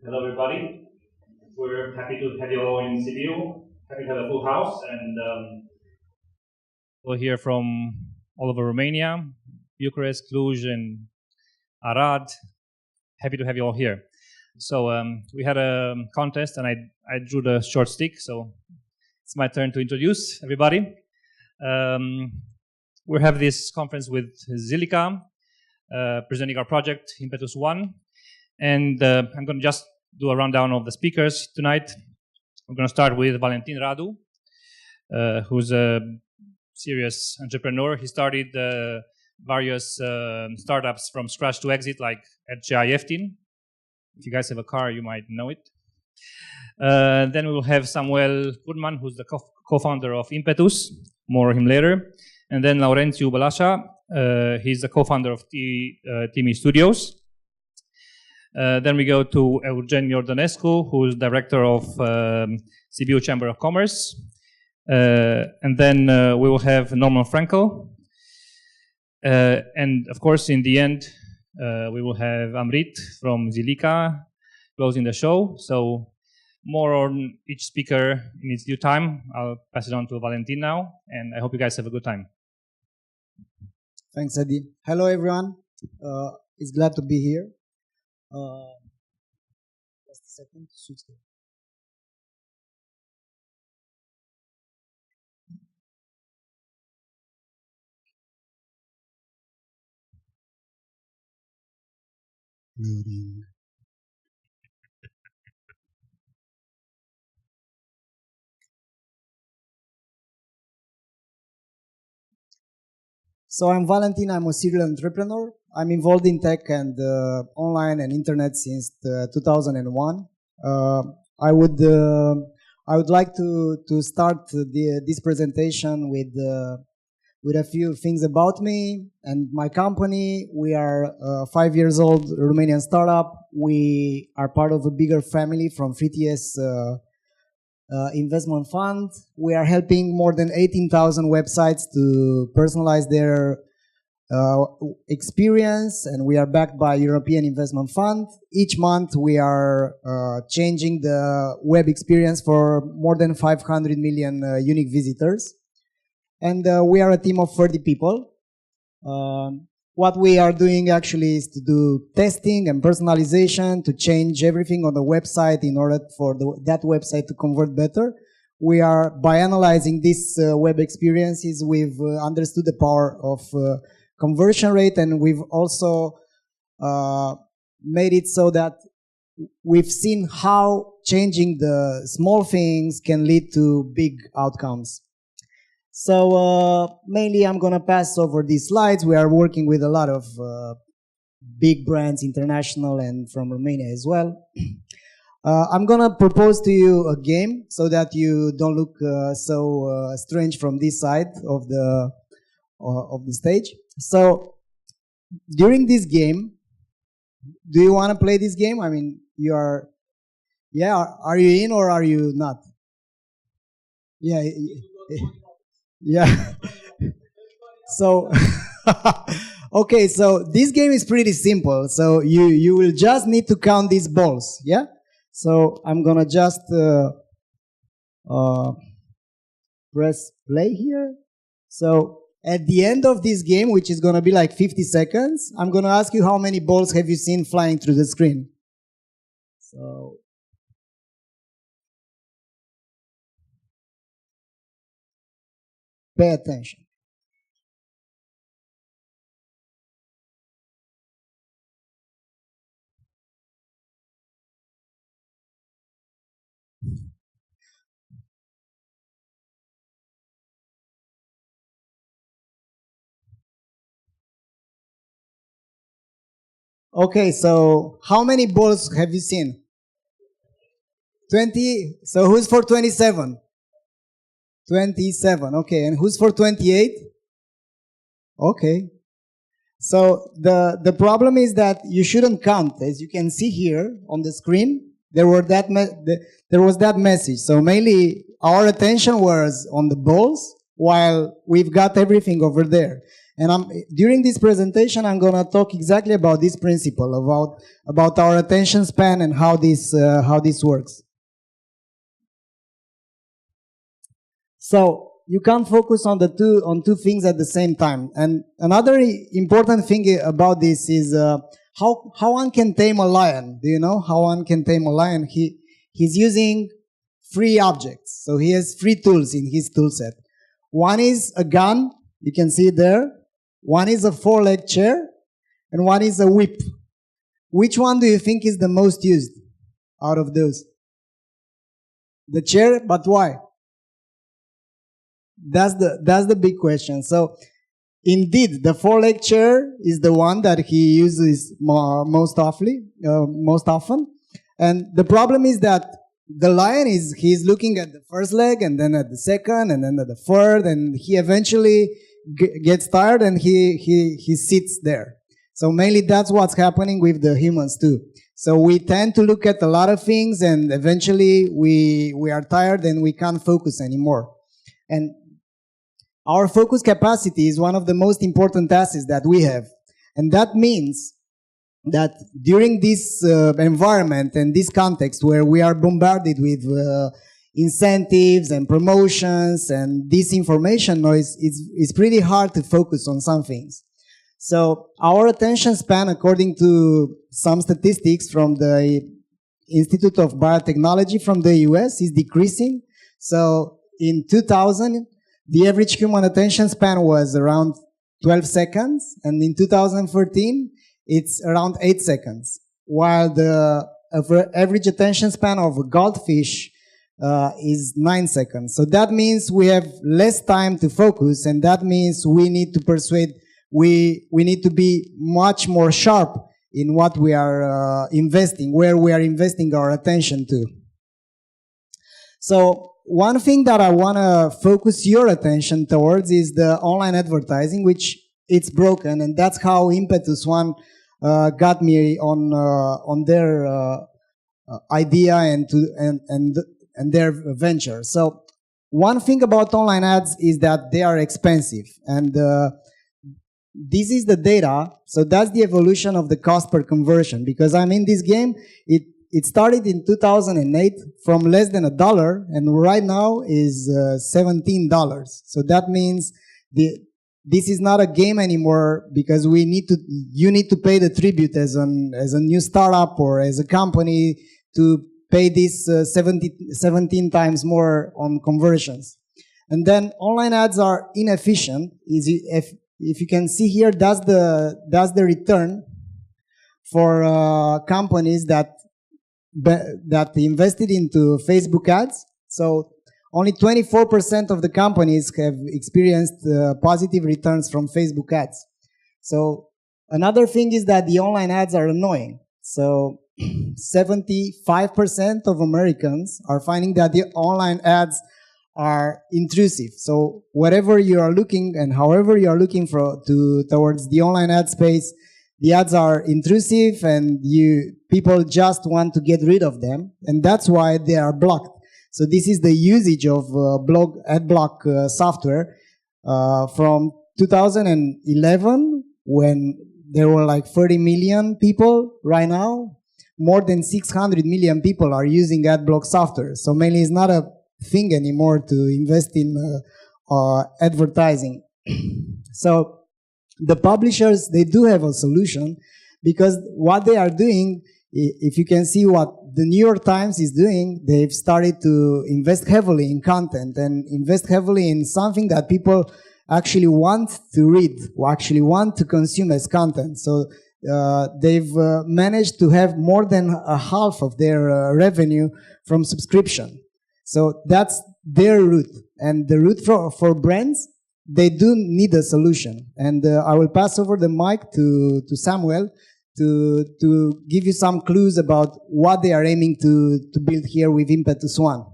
Hello, everybody. We're happy to have you all in Sibiu. Happy to have a full house, and we'll hear from all over Romania, Bucharest, Cluj, and Arad. Happy to have you all here. So we had a contest, and I drew the short stick. So it's my turn to introduce everybody. We have this conference with Zilliqa, presenting our project Impetus.One. And I'm going to just do a rundown of the speakers tonight. We're going to start with Valentin Radu, who's a serious entrepreneur. He started various startups from scratch to exit, like at Valentin. If you guys have a car, you might know it. Then we will have Samuel Kurman, who's the co-founder of Impetus. More on him later. And then Laurențiu Bălașa, he's the co-founder of Timi Studios. Then we go to Eugen Iordănescu, who's director of Sibiu Chamber of Commerce. And then we will have Norman Frankel. And of course, in the end, we will have Amrit from Zilliqa closing the show. So more on each speaker in its due time. I'll pass it on to Valentin now, and I hope you guys have a good time. Thanks, Adi. Hello, everyone. It's glad to be here. Just a second to switch there. Loading. So I'm Valentin. I'm a serial entrepreneur. I'm involved in tech and online and internet since 2001. I would like to start this presentation with a few things about me and my company. We are a 5 years old Romanian startup. We are part of a bigger family from 3TS investment fund. We are helping more than 18,000 websites to personalize their experience, and we are backed by European Investment Fund. Each month we are changing the web experience for more than 500 million unique visitors. And we are a team of 30 people. What we are doing actually is to do testing and personalization to change everything on the website in order for that website to convert better. We are, by analyzing these web experiences, we've understood the power of conversion rate, and we've also made it so that we've seen how changing the small things can lead to big outcomes. So mainly I'm going to pass over these slides. We are working with a lot of big brands, international and from Romania as well. I'm going to propose to you a game so that you don't look so strange from this side of the stage. So during this game, do you want to play this game? I mean, you are, yeah, are you in or are you not? Yeah. Yeah. So, okay, so this game is pretty simple. So you will just need to count these balls, yeah? So I'm gonna just press play here. So at the end of this game, which is gonna be like 50 seconds, I'm gonna ask you how many balls have you seen flying through the screen. So pay attention. Okay, so how many balls have you seen? 20? So who's for 27? 27, okay. And who's for 28? Okay. So the problem is that you shouldn't count. As you can see here on the screen, there was that message. So mainly our attention was on the balls while we've got everything over there. And during this presentation, I'm going to talk exactly about this principle, about our attention span and how this works. So you can't focus on two things at the same time. And another important thing about this is how one can tame a lion. Do you know how one can tame a lion? He's using 3 objects. So he has 3 tools in his tool set. One is a gun, you can see it there. One is a 4-leg chair, and one is a whip. Which one do you think is the most used out of those? The chair, but why? That's the big question. So indeed, the 4-leg chair is the one that he uses most often. And the problem is that the lion he's looking at the first leg, and then at the second, and then at the third, and he eventually gets tired and he sits there. So mainly that's what's happening with the humans too. So we tend to look at a lot of things, and eventually we are tired and we can't focus anymore. And our focus capacity is one of the most important assets that we have. And that means that during this environment and this context where we are bombarded with incentives and promotions and disinformation noise, it's pretty hard to focus on some things. So our attention span, according to some statistics from the Institute of Biotechnology from the US, is decreasing. So in 2000, the average human attention span was around 12 seconds, and in 2013, it's around 8 seconds, while the average attention span of a goldfish is 9 seconds. So that means we have less time to focus, and that means we need to we need to be much more sharp in what we are investing, where we are investing our attention to. So one thing that I want to focus your attention towards is the online advertising, which it's broken, and that's how Impetus.One got me on their idea and their venture. So one thing about online ads is that they are expensive, and this is the data. So that's the evolution of the cost per conversion, because I'm in this game. It started in 2008 from less than $1, and right now is $17. So that means this is not a game anymore, because you need to pay the tribute as a new startup or as a company to pay this 17 times more on conversions. And then online ads are inefficient. If you can see here, that's the return for companies that invested into Facebook ads. So only 24% of the companies have experienced positive returns from Facebook ads. So another thing is that the online ads are annoying. So 75% of Americans are finding that the online ads are intrusive. So whatever you are looking and however you are looking towards the online ad space, the ads are intrusive, and people just want to get rid of them, and that's why they are blocked. So this is the usage of ad block software from 2011, when there were like 30 million people. Right now, more than 600 million people are using ad block software. So mainly it's not a thing anymore to invest in advertising. So the publishers, they do have a solution, because what they are doing, if you can see what the New York Times is doing, they've started to invest heavily in content and invest heavily in something that people actually want to read, or actually want to consume as content. So they've managed to have more than a half of their revenue from subscription. So that's their route. And the route for brands, they do need a solution. And I will pass over the mic to Samuel to give you some clues about what they are aiming to build here with Impetus.One.